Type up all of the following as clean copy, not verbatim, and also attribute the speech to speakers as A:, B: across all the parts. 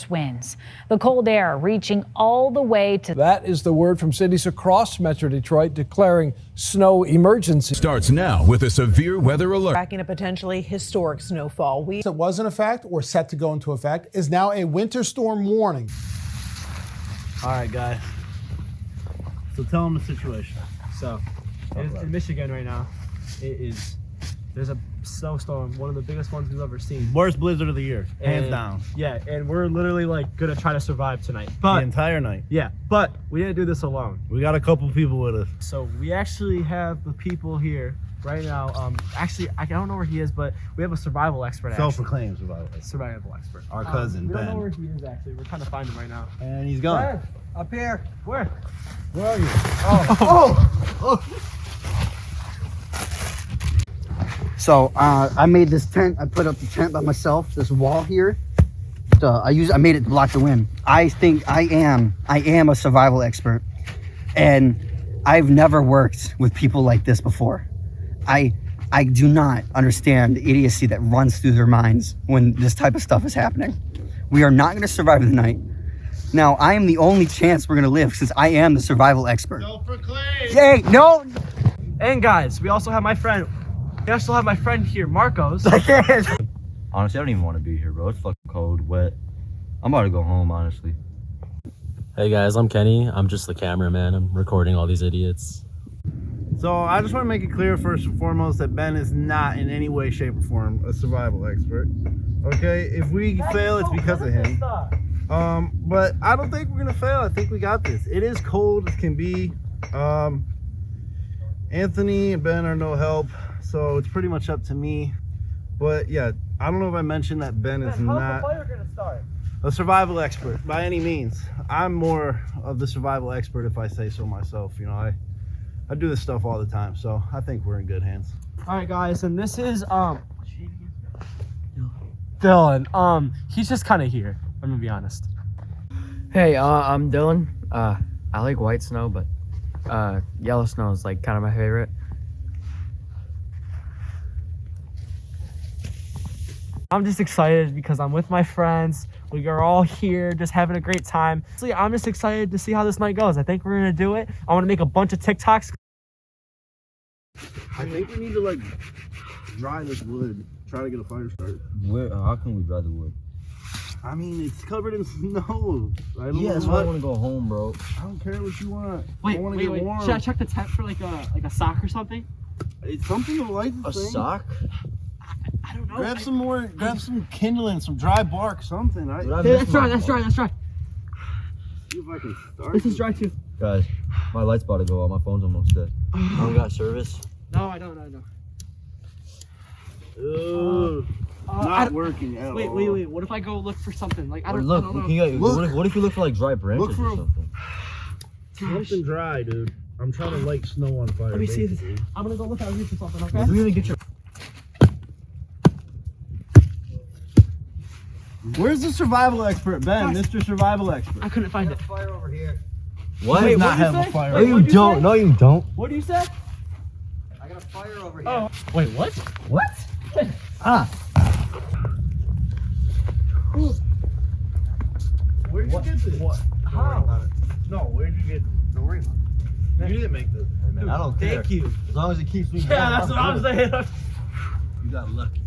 A: force winds. The cold air reaching all the way to...
B: That is the word from cities across Metro Detroit declaring snow emergency.
C: Starts now with a severe weather alert.
D: Tracking a potentially historic snowfall.
E: That was in effect or set to go into effect is now a winter storm warning.
F: All right, guys. So tell them the situation.
G: So, in Michigan right now, there's a snowstorm, one of the biggest ones we've ever seen.
F: Worst blizzard of the year, hands down.
G: Yeah, and we're literally like gonna try to survive tonight. But
F: the entire night.
G: Yeah, but we didn't do this alone.
F: We got a couple people with us.
G: So we actually have the people here right now. Actually, I don't know where he is, but we have a survival expert.
F: Self-proclaimed
G: survival expert.
F: Our cousin,
G: we
F: Ben.
G: We don't know where he is actually. We're trying to find him right now.
F: And he's gone.
G: Ben, up here. Where?
F: Where are you?
G: Oh.
H: So I made this tent. I put up the tent by myself. This wall here. I made it to block the wind. I think I am a survival expert, and I've never worked with people like this before. I do not understand the idiocy that runs through their minds when this type of stuff is happening. We are not going to survive the night. Now, I am the only chance we're going to live since I am the survival expert.
F: Self-proclaimed.
H: Hey, no!
G: And guys, we also have my friend here, Marcos.
I: Honestly, I don't even want to be here, bro. It's fucking cold, wet. I'm about to go home, honestly.
J: Hey guys, I'm Kenny. I'm just the cameraman. I'm recording all these idiots.
F: So I just want to make it clear first and foremost that Ben is not in any way, shape, or form a survival expert. Okay, if we fail, it's because of him. But I don't think we're gonna fail. I think we got this. It is cold as can be. Anthony and Ben are no help, so it's pretty much up to me. But yeah, I don't know if I mentioned that Ben is not a survival expert by any means. I'm more of the survival expert if I say so myself. You know, I do this stuff all the time, so I think we're in good hands.
G: All right, guys, and this is Dylan. He's just kind of here. I'm gonna be honest.
K: Hey, I'm Dylan. I like white snow, but yellow snow is like kind of my favorite.
G: I'm just excited because I'm with my friends. We are all here just having a great time. So I'm just excited to see how this night goes. I think we're gonna do it. I want to make a bunch of TikToks.
F: I think we need to like dry this wood. Try to get a fire started.
I: Where? How can we dry the wood?
F: I mean, it's covered in snow.
I: Yeah, that's why I want to go home, bro.
F: I don't care what you want.
G: Wait.
F: Warm.
G: Should I check the tent for like a sock or something?
F: It's something of like
I: a
F: thing.
I: sock.
G: I don't know.
F: Grab some kindling, some dry bark, something.
G: That's dry.
F: See if I can start.
G: This is dry too.
I: Guys, my light's about to go out. My phone's almost dead. I don't got service.
G: No, I don't.
F: Not working at all.
G: Wait. What if I go look for something? Like I don't
I: know. What if you look for like dry branches
F: look for
I: or something?
F: Something dry, dude. I'm trying to light snow on fire.
G: Let me see this. I'm gonna go look out here for something. Okay.
I: Really get your.
F: Where's the survival expert, Ben? Mr. Survival Expert.
G: I couldn't find it.
E: Fire over here.
I: What?
G: Wait,
F: not have a fire.
I: No, you don't. No, you don't.
G: What do you say?
E: I got a fire over here.
G: Oh. Wait, what?
I: What?
F: Where'd you get this? What?
G: How?
F: No, where'd you get this? Don't worry about it. You didn't make this.
I: Man, I don't care.
G: Thank you.
I: As long as it keeps me.
G: Yeah, that's what I'm saying.
F: You got lucky.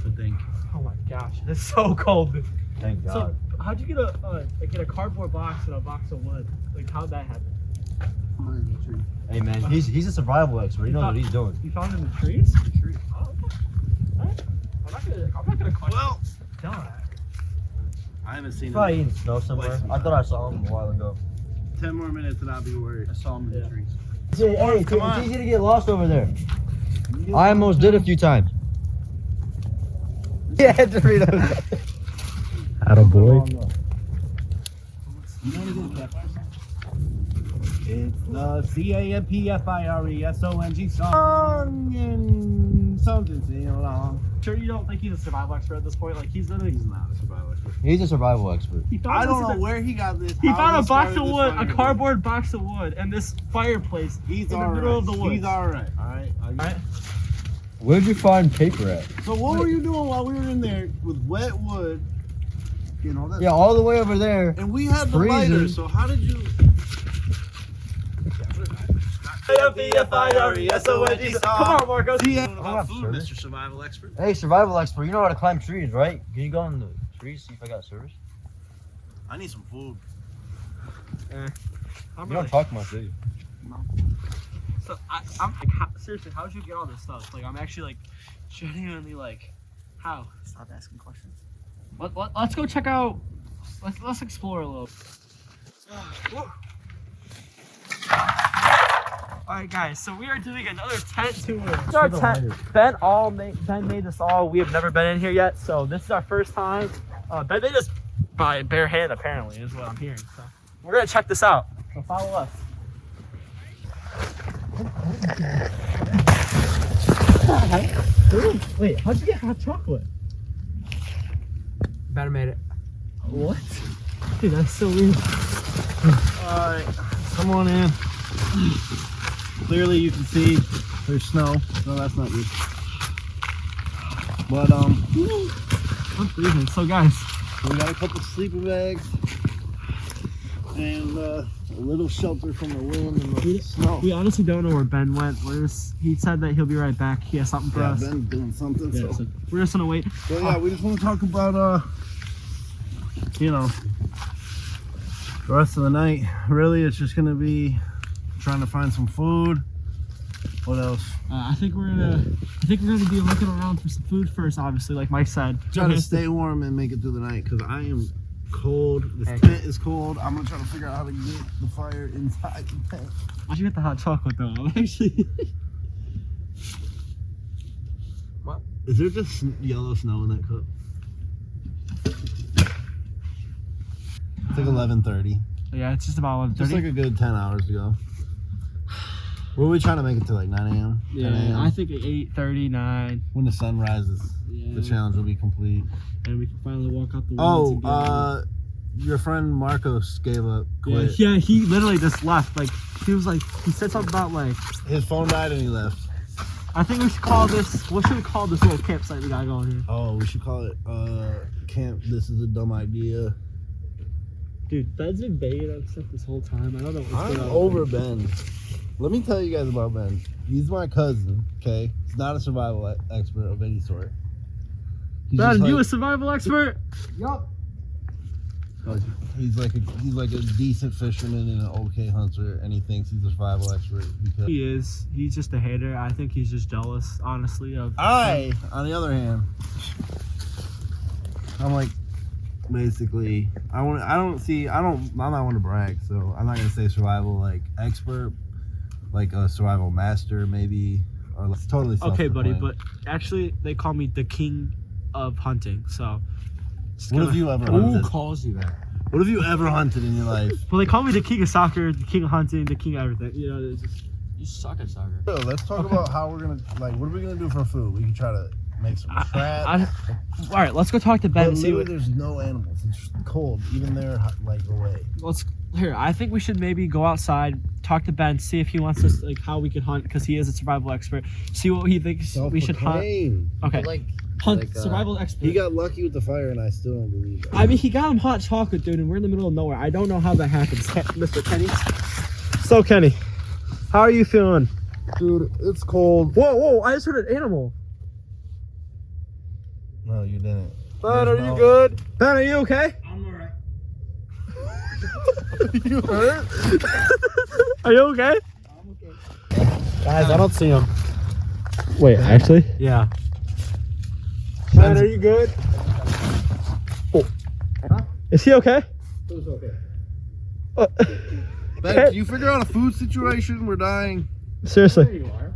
F: But thank you.
G: Oh my gosh, it's so cold.
I: Thank God.
G: So, how'd you get a cardboard box and a box of wood? Like, how'd that happen?
I: Hey man, he's a survival expert. He knows what he's doing.
G: You found it in the trees? The trees. Oh, okay. All right. I'm not gonna question.
F: Well,
G: Dylan.
F: I haven't seen
I: Probably
F: him.
I: eating snow somewhere. I thought I saw him a while ago.
F: 10 more minutes and I'll be worried. I saw him in the trees.
I: Hey, it's easy to get lost over there. I almost did a few times. Yeah, Doritos.
J: Attaboy.
F: You know what it is, Campfire song? It's the CAMPFIRESONG song and something sing along.
G: Sure you don't think he's a survival expert at this point? Like, he's not a
F: survival expert.
I: He's a survival expert.
F: I don't know where he got this.
G: He found a box of wood, a cardboard box of wood, and this fireplace in the middle of the woods.
F: He's alright. Alright.
I: Where'd you find paper at?
F: So what were you doing while we were in there with wet wood
H: You know that.
F: Yeah, all the way over there. And we had the lighter, so how did you?
G: Come on, Marcos.
F: Food, Mr. Survival Expert.
I: Hey, survival expert, you know how to climb trees, right? Can you go in the trees, see if I got service?
F: I need some food.
G: I'm
I: You don't talk much, do you?
G: So I'm like, seriously, how did you get all this stuff? Like, I'm actually like, genuinely like, how?
H: Stop asking questions.
G: Let's go check out. Let's explore a little. All right, guys. So we are doing another tent tour. This is our tent. Ben made this all. We have never been in here yet, so this is our first time. Ben made this by bare hand, apparently, is what I'm hearing. So we're gonna check this out. So follow us. Wait, how'd you get hot chocolate?
K: Better made it.
G: What? Dude, that's so weird.
F: Alright, come on in. Clearly you can see there's snow. No, that's not good. But
G: I'm freezing. So guys,
F: we got a couple sleeping bags and a little shelter from the wind and the snow.
G: we honestly don't know where Ben went. He said that he'll be right back. He has something for us.
F: Ben's doing something.
G: Yeah, so we're just gonna wait.
F: So yeah, we just want to talk about you know, the rest of the night. Really, it's just gonna be trying to find some food. What else?
G: I think we're gonna be looking around for some food first. Obviously, like Mike said,
F: Trying to stay warm and make it through the night because I am cold. This tent is cold. I'm gonna try to figure out how to get the fire inside the tent.
G: Why'd you get the hot chocolate though? I'm actually.
F: What? Is there just yellow snow in that cup? It's like 11:30.
G: Yeah, it's just about 11:30.
F: Just like a good 10 hours ago. Were we trying to make it to like 9 a.m.?
G: Yeah,
F: 10 a.m.?
G: I think at 8:30, 9.
F: When the sun rises,
G: Yeah.
F: the challenge will be complete.
G: And we can finally walk out the woods again.
F: Your friend Marcos gave up. Quit.
G: Yeah, he literally just left. Like, he said something about like,
F: His phone died and he left.
G: I think we should call this, what should we call this little campsite we got going here?
F: Oh, we should call it Camp This Is a Dumb Idea.
G: Dude, Ben's been banging on stuff this whole time. I don't know what's going on.
F: I'm over Ben. Let me tell you guys about Ben. He's my cousin, okay? He's not a survival expert of any sort.
G: Ben, you a survival expert?
H: Yup.
F: He's like a decent fisherman and an okay hunter, and he thinks he's a survival expert because
G: He is. He's just a hater. I think he's just jealous, honestly. Of
F: I, on the other hand, I'm like, basically, I'm not one to brag, so I'm not gonna say survival like expert, like a survival master maybe, or like totally.
G: Okay, buddy,
F: self-proclaimed.
G: but actually they call me the king of hunting. So
F: What have you ever hunted?
K: Who calls you that?
F: What have you ever hunted in your life?
G: well, they call me the king of soccer, the king of hunting, the king of everything. You know, it's just,
K: You suck at soccer.
F: So let's talk about how we're gonna what are we gonna do for food? We can try to make some traps.
G: All right, let's go talk to Ben
F: But
G: and see
F: literally
G: what.
F: there's no animals. It's cold. Even they're like away.
G: I think we should maybe go outside, talk to Ben, see if he wants us like how we can hunt because he is a survival expert. See what he thinks we should hunt. Okay, hunt survival expert.
F: He got lucky with the fire, and I still don't believe it.
G: I mean, he got him hot chocolate, dude, and we're in the middle of nowhere. I don't know how that happens, Mr. Kenny. So, Kenny, how are you feeling?
F: Dude, it's cold.
G: Whoa, I just heard an animal.
F: No, you didn't.
G: Ben, are you good? Ben, are you okay?
K: I'm alright.
F: You hurt?
G: Are you okay?
K: I'm okay.
G: Guys, I don't see him. Wait, actually? Yeah. Ben, are you good? Oh. Is he okay?
K: Who's okay?
F: Ben, can you figure out a food situation? We're dying.
G: Seriously.
K: There you are.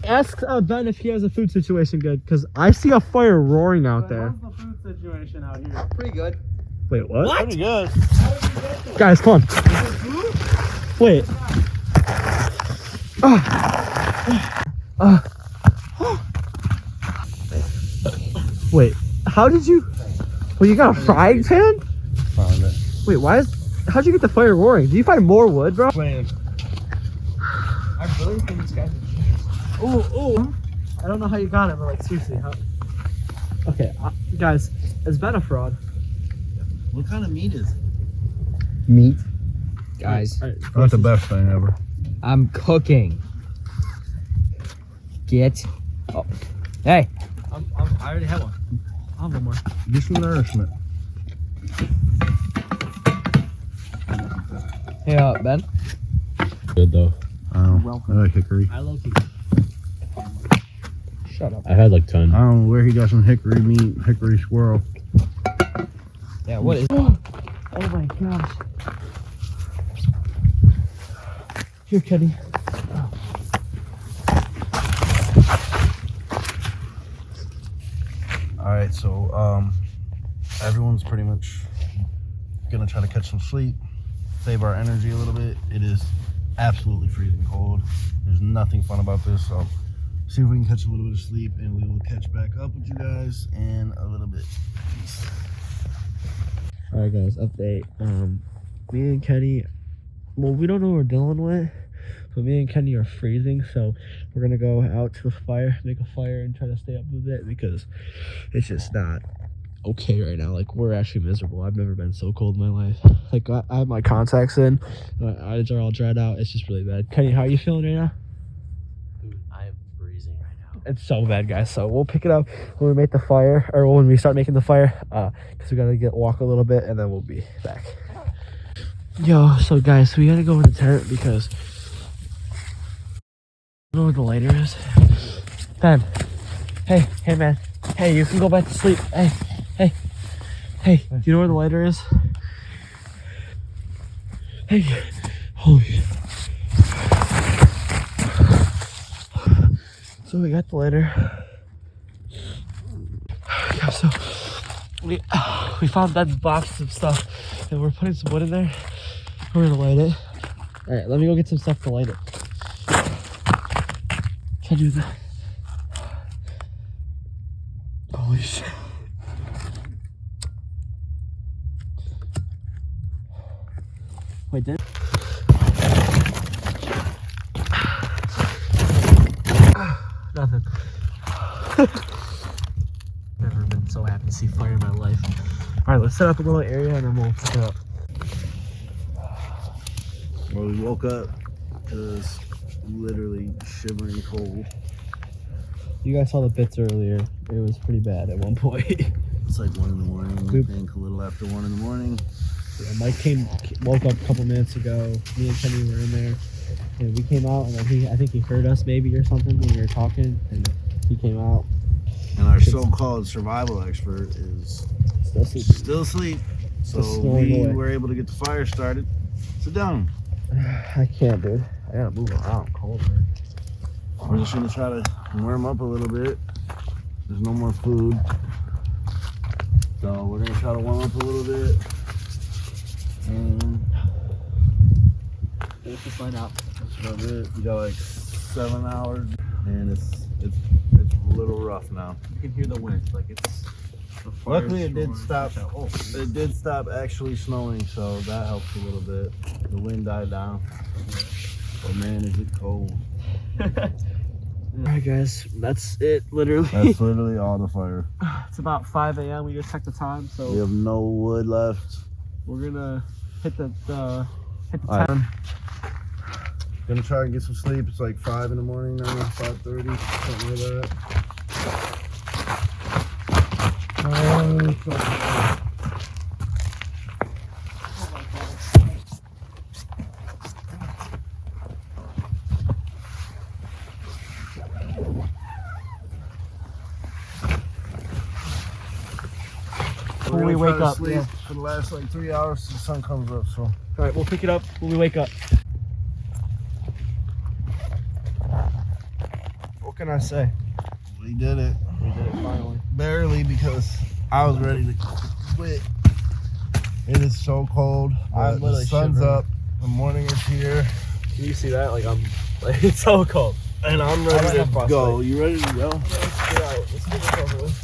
G: Ask Ben if he has a food situation good, because I see a fire roaring out there.
K: How's the food situation out here?
H: Pretty good.
G: Wait, what?
F: Pretty good.
G: Guys, come on. Wait. Wait, how did you... Well, you got a frying pan?
F: Found it.
G: Wait, how'd you get the fire roaring? Did you find more wood, bro?
F: Playing.
K: I really think this guy's a genius.
G: Oh. I don't know how you got it, but like, seriously, how... Okay, guys, is Ben a fraud?
F: Yes. What kind of meat is it?
K: Meat. Guys,
F: Not the best thing ever.
K: I'm cooking. Get. Oh. Hey.
G: I already have one. I'll have one more.
F: Get some nourishment.
K: Hey, Ben.
J: Good though.
F: I like hickory.
G: I low-key.
K: Shut up.
J: I had like 10.
F: I don't know where he got some hickory meat, hickory squirrel.
K: Yeah, what is. Oh my gosh. Here, Kenny.
F: Alright, so everyone's pretty much gonna try to catch some sleep, save our energy a little bit. It is absolutely freezing cold. There's nothing fun about this, so see if we can catch a little bit of sleep, and we will catch back up with you guys in a little bit. Peace.
G: Alright guys, update. Me and Kenny, well, we don't know where Dylan went, but me and Kenny are freezing, so we're gonna go out to the fire, make a fire, and try to stay up a bit because it's just not okay right now. Like, we're actually miserable. I've never been so cold in my life. Like, I have my contacts in, my eyes are all dried out. It's just really bad. Kenny, how are you feeling right now?
J: Dude, I am freezing right now.
G: It's so bad, guys. So we'll pick it up when we make the fire, or when we start making the fire, because we gotta walk a little bit, and then we'll be back. Yo, so guys, we gotta go in the tent because I don't know where the lighter is. Ben, hey man, hey, you can go back to sleep. Hey, do you know where the lighter is? Hey, holy. So we got the lighter. Yeah, so we found that box of stuff, and we're putting some wood in there. We're gonna light it. All right, let me go get some stuff to light it. Can I do that? Holy shit. Wait, did nothing. Never been so happy to see fire in my life. All right, let's set up a little area and then we'll pick it up.
F: Well, we woke up because literally shivering cold.
G: You guys saw the bits earlier. It was pretty bad at one point.
F: It's like 1 in the morning. I think a little after 1 in the morning.
G: Yeah, Mike woke up a couple minutes ago. Me and Kenny were in there, and we came out, and then I think he heard us maybe or something when we were talking, and he came out.
F: And our so-called survival expert is still asleep. So we were able to get the fire started. Sit down.
G: I can't, dude. I gotta move around. Cold, man.
F: We're just gonna try to warm up a little bit. There's no more food, so we're gonna try to warm up a little bit. And
G: let's just find out.
F: That's about it. We got like 7 hours, and it's a little rough now.
G: You can hear the wind, like it's.
F: Luckily, it did stop. It did stop actually snowing, so that helps a little bit. The wind died down. But man, is it cold.
G: Alright guys, that's it, literally.
F: That's literally all the fire.
G: It's about 5 a.m. We just checked the time, so
F: we have no wood left.
G: We're gonna hit the time.
F: Right. Gonna try and get some sleep. It's like 5 in the morning now, 5:30, something like that.
G: When we wake up,
F: sleep for the last like 3 hours till the sun comes up. So,
G: all right, we'll pick it up when we wake up. What can I say?
F: we did it.
G: We did it finally.
F: Barely, because I was ready to quit. It is so cold. The sun's up. The morning is here.
G: Can you see that? Like it's so cold.
F: And I'm ready to go. You ready to go?
G: Let's get out. Let's get this over with.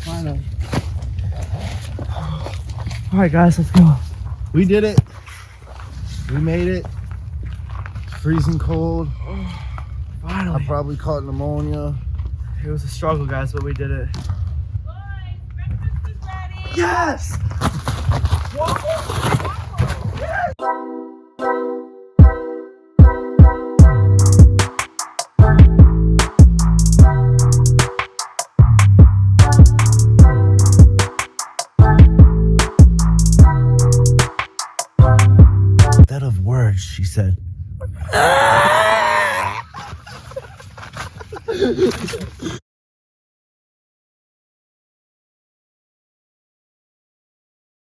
G: Finally. All right, guys, let's go.
F: We did it. We made it. It's freezing cold.
G: Finally.
F: I probably caught pneumonia.
G: It was a struggle, guys, but we did it.
L: Boys, breakfast is ready.
H: Yes!
F: Instead of words, she said.